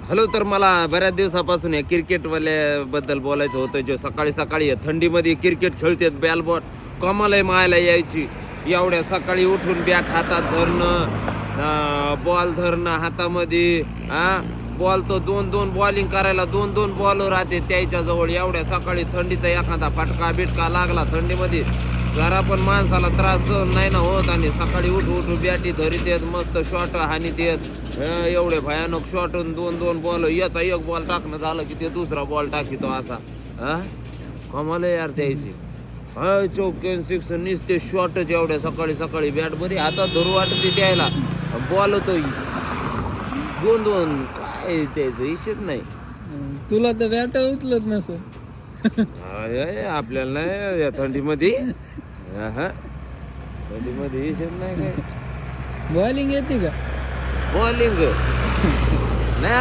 Hello, तर मला बऱ्याच दिवसापासून या क्रिकेटवाल्याबद्दल बोलायचं होतं. जे सकाळी सकाळी थंडीमध्ये क्रिकेट खेळतात, बॅल बॉट कमालय मायला यायची. एवढ्या सकाळी उठून बॅट हातात धरणं, बॉल धरणं हातामध्ये, बॉल तो दोन दोन बॉलिंग करायला दोन दोन बॉल राहते त्याच्या जवळ. एवढ्या सकाळी थंडीचा एखादा फटका बिटका लागला थंडीमध्ये जरा पण माणसाला त्रास नाही ना होत. आणि सकाळी उठू बॅटी धरीत येत, मस्त शॉट हानीत येत. एवढे भयानक शॉट, दोन दोन बॉल, याचा एक बॉल टाकणं झालं की ते दुसरा बॉल टाकीतो असा. कमाल यार त्याची. चौकेन सिक्स निसते शॉटच एवढ्या सकाळी सकाळी बॅट मध्ये हातात धरू वाटते द्यायला. बॉल तो दोन दोन, काय त्याचं इशेच नाही. तुला तर बॅट उचलत नसं. आपल्याला नाही या थंडीमध्ये. थंडीमध्ये इशेच नाही काय. बॉलिंग येते का? बॉलिंग नाही